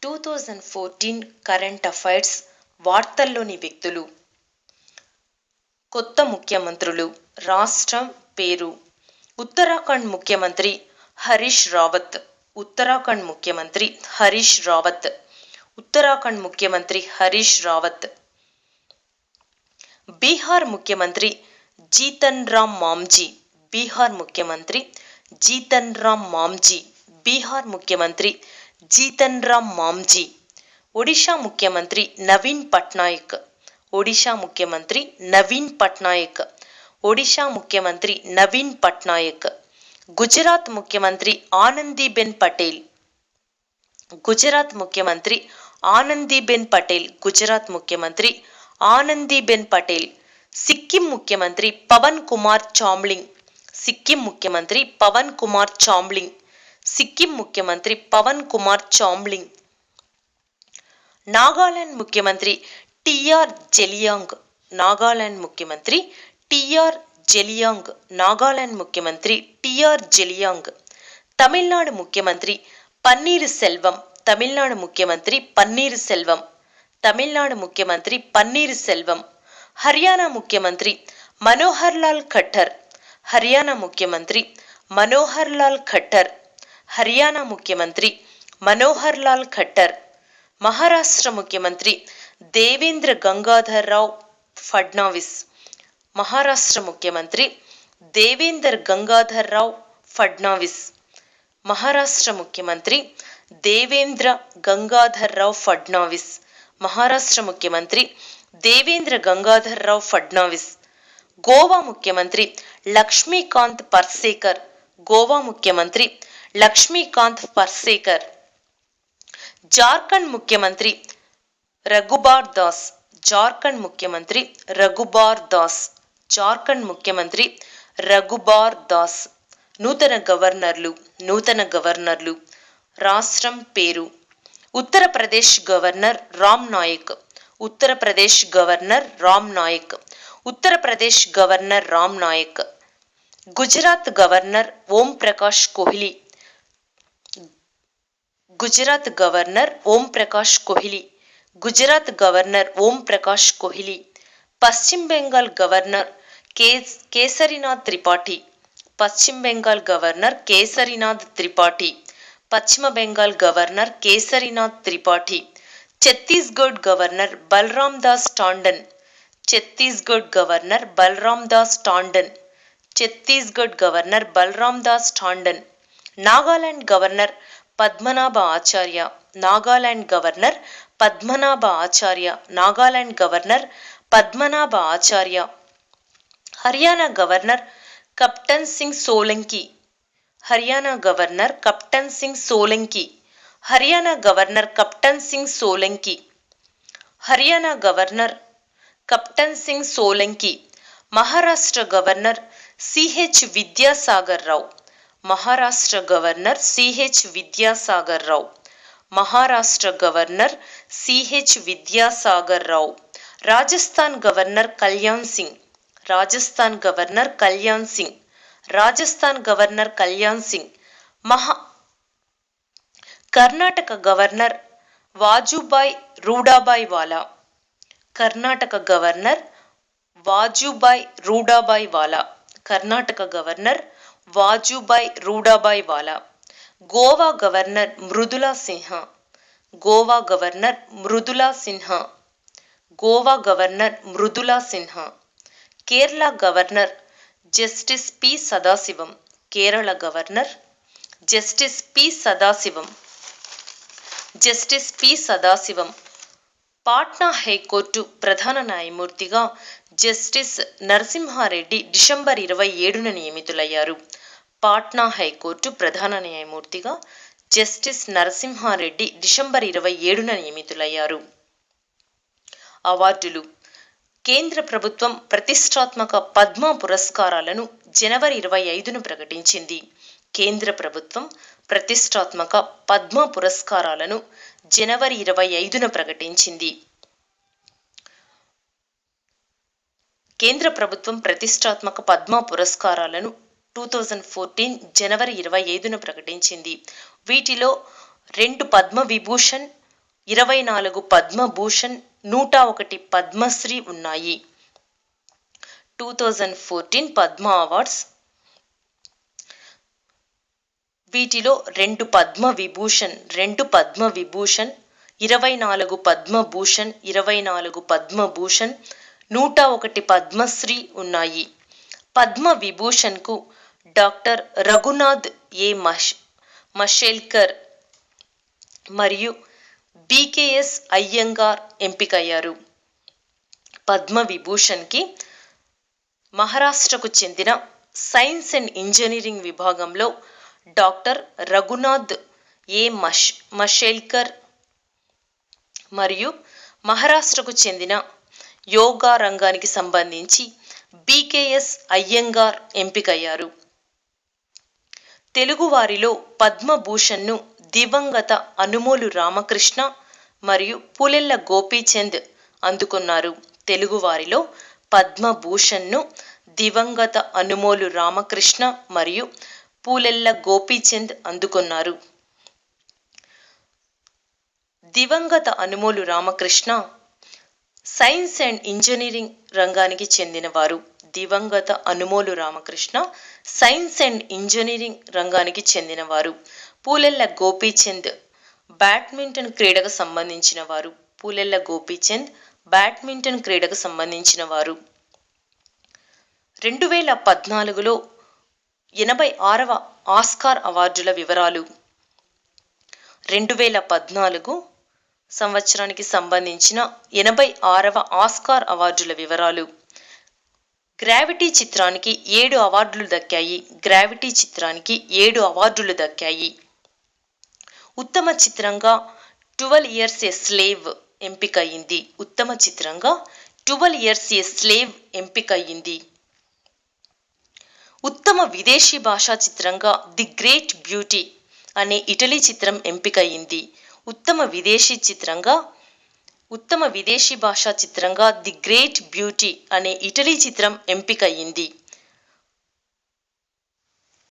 2014 current affairs వార్తల్లోని వ్యక్తులు. కొత్త ముఖ్యమంత్రులు. రాష్ట్రం పేరు. ఉత్తరాఖండ్ ముఖ్యమంత్రి హరీష్ రావత్. ఉత్తరాఖండ్ ముఖ్యమంత్రి హరీష్ రావత్. ఉత్తరాఖండ్ ముఖ్యమంత్రి హరీష్ రావత్. బీహార్ ముఖ్యమంత్రి జీతన్ రామ్ మాంఝీ. బీహార్ ముఖ్యమంత్రి జీతన్ రామ్ మాంఝీ. బీహార్ ముఖ్యమంత్రి జీతన్ రామ్ మాంఝీ. ఒడిషా ముఖ్యమంత్రి నవీన్ పట్నాయక్. ఒడిషా ముఖ్యమంత్రి నవీన్ పట్నాయక్. ఒడిషా ముఖ్యమంత్రి నవీన్ పట్నాయక్. గుజరాత్ ముఖ్యమంత్రి ఆనందీబెన్ పటేల్. గుజరాత్ ముఖ్యమంత్రి ఆనందీబెన్ పటేల్. గుజరాత్ ముఖ్యమంత్రి ఆనందీబెన్ పటేల్. సిక్కిం ముఖ్యమంత్రి పవన్ కుమార్ చామ్లింగ్. సిక్కిం ముఖ్యమంత్రి పవన్ కుమార్ చామ్లింగ్. సిక్కిం ముఖ్యమంత్రి పవన్ కుమార్ చామ్లింగ్. నాగాలాండ్ ముఖ్యమంత్రి టిఆర్ జెలియాంగ్. నాగాలాండ్ ముఖ్యమంత్రి టిఆర్ జెలియాంగ్. నాగాలాండ్ ముఖ్యమంత్రి టిఆర్ జెలియాంగ్. తమిళనాడు ముఖ్యమంత్రి పన్నీరు సెల్వం. తమిళనాడు ముఖ్యమంత్రి పన్నీరు సెల్వం. తమిళనాడు ముఖ్యమంత్రి పన్నీరు సెల్వం. హర్యానా ముఖ్యమంత్రి మనోహర్ లాల్ ఖట్టర్. హర్యానా ముఖ్యమంత్రి మనోహర్ లాల్ ఖట్టర్. హర్యానా ముఖ్యమంత్రి మనోహర్ లాల్ ఖట్టర్. మహారాష్ట్ర ముఖ్యమంత్రి దేవేంద్ర గంగాధర్ రావ్ ఫడ్నవీస్. మహారాష్ట్ర ముఖ్యమంత్రి దేవేంద్ర గంగాధర్ రావ్ ఫడ్నవీస్. మహారాష్ట్ర ముఖ్యమంత్రి దేవేంద్ర గంగాధర్ రావ్ ఫడ్నవీస్. మహారాష్ట్ర ముఖ్యమంత్రి దేవేంద్ర గంగాధర్ రావ్ ఫడ్నవీస్. గోవా ముఖ్యమంత్రి లక్ష్మీకాంత్ పర్సేకర్. గోవా ముఖ్యమంత్రి లక్ష్మీకాంత్ పర్సేకర్. జార్ఖండ్ ముఖ్యమంత్రి రఘుబార్ దాస్. జార్ఖండ్ ముఖ్యమంత్రి రఘుబార్ దాస్. జార్ఖండ్ ముఖ్యమంత్రి రఘుబార్ దాస్. నూతన గవర్నర్లు. నూతన గవర్నర్లు. రాష్ట్రం పేరు. Uttar Pradesh governor Ram Naik. Uttar Pradesh governor Ram Naik. Uttar Pradesh governor Ram Naik. Gujarat governor Om Prakash Kohli. Gujarat governor Om Prakash Kohli. Gujarat governor Om Prakash Kohli. పశ్చిమ బెంగాల్ గవర్నర్ కేసరినాథ్ త్రిపాఠి. పశ్చిమ బెంగాల్ గవర్నర్ కేసరినాథ్ త్రిపాఠి. పశ్చిమ Bengal governor Keshari Nath Tripathi. Chhattisgarh governor Balram Das Tandon. Chhattisgarh governor Balram Das Tandon. Chhattisgarh governor Balram Das Tandon. Nagaland governor Padmanabha Acharya. Nagaland governor Padmanabha Acharya. Nagaland governor Padmanabha Acharya. Haryana governor captain Singh Solanki. Haryana governor captain Singh Solanki. Haryana governor captain Singh Solanki. Haryana governor captain Singh Solanki. Maharashtra governor CH Vidyasagar Rao. Maharashtra governor CH Vidyasagar Rao. Maharashtra governor CH Vidyasagar రావు. Rajasthan governor Kalyan Singh. Rajasthan governor Kalyan Singh. Rajasthan governor Kalyan Singh. Karnataka governor Vajubhai Rudabhai Vala. Karnataka governor Vajubhai Rudabhai Vala. Karnataka governor Vajubhai Rudabhai Vala. Goa governor Mridula Sinha. Goa governor Mridula Sinha. Goa governor Mridula Sinha. Kerala governor justice P Sathasivam. Kerala governor justice P Sathasivam. Justice P Sathasivam. Patna high court ప్రధాన న్యాయమూర్తిగా justice Narasimha Reddy December 27న నియమితులయ్యారు. Patna high court ప్రధాన న్యాయమూర్తిగా justice Narasimha Reddy December 27న నియమితులయ్యారు. అవార్డులు. కేంద్ర ప్రభుత్వం ప్రతిష్టాత్మక పద్మ పురస్కారాలను జనవరి 25న ప్రకటించింది. కేంద్ర ప్రభుత్వం ప్రతిష్టాత్మక పద్మ పురస్కారాలను జనవరి 25న ప్రకటించింది. కేంద్ర ప్రభుత్వం ప్రతిష్టాత్మక పద్మ పురస్కారాలను 2014 జనవరి 25న ప్రకటించింది. వీటిలో 2 పద్మ విభూషణ్, 24 పద్మభూషణ్, 101 పద్మశ్రీ ఉన్నాయి. 2014 పద్మ అవార్డ్స్. వీటిలో 2 పద్మవిభూషణ్, 24 పద్మభూషణ్, 101 పద్మశ్రీ ఉన్నాయి. పద్మవిభూషణ్కు డాక్టర్ రఘునాథ్ ఏ. మషేల్కర్ మరియు బికేఎస్ అయ్యంగార్ ఎంపికయ్యారు. పద్మవిభూషణ్కి మహారాష్ట్రకు చెందిన సైన్స్ అండ్ ఇంజనీరింగ్ విభాగంలో డాక్టర్ రఘునాథ్ ఏ. మషేల్కర్ మరియు మహారాష్ట్రకు చెందిన యోగా రంగానికి సంబంధించి బికేఎస్ అయ్యంగార్ ఎంపికయ్యారు. తెలుగువారిలో పద్మభూషణ్ను దివంగత అనుమోలు రామకృష్ణ మరియు పూలెల్ల గోపీచంద్ అందుకున్నారు. తెలుగువారిలో పద్మభూషణ్ను దివంగత అనుమోలు రామకృష్ణ మరియు పూలెల్ల గోపీచంద్ అందుకున్నారు. దివంగత Anumolu Ramakrishna science and engineering రంగానికి చెందినవారు. దివంగత Anumolu Ramakrishna science and engineering రంగానికి చెందినవారు. పూలెల్ల గోపీచంద్ బ్యాడ్మింటన్ క్రీడకు సంబంధించినవారు. పూలెల్ల గోపీచంద్ బ్యాడ్మింటన్ క్రీడకు సంబంధించినవారు. 2014లో 86వ ఆస్కార్ అవార్డుల వివరాలు. 2014 సంవత్సరానికి సంబంధించిన 86వ ఆస్కార్ అవార్డుల వివరాలు. గ్రావిటీ చిత్రానికి 7 అవార్డులు దక్కాయి. గ్రావిటీ చిత్రానికి 7 అవార్డులు దక్కాయి. ఉత్తమ చిత్రంగా 12 Years a Slave ఎంపికయింది. ఉత్తమ చిత్రంగా 12 Years a Slave ఎంపికయింది. ఉత్తమ విదేశీ భాషా చిత్రంగా ది గ్రేట్ బ్యూటీ అనే ఇటలీ చిత్రం ఎంపికయింది. ఉత్తమ విదేశీ భాషా చిత్రంగా ది గ్రేట్ బ్యూటీ అనే ఇటలీ చిత్రం ఎంపికయింది.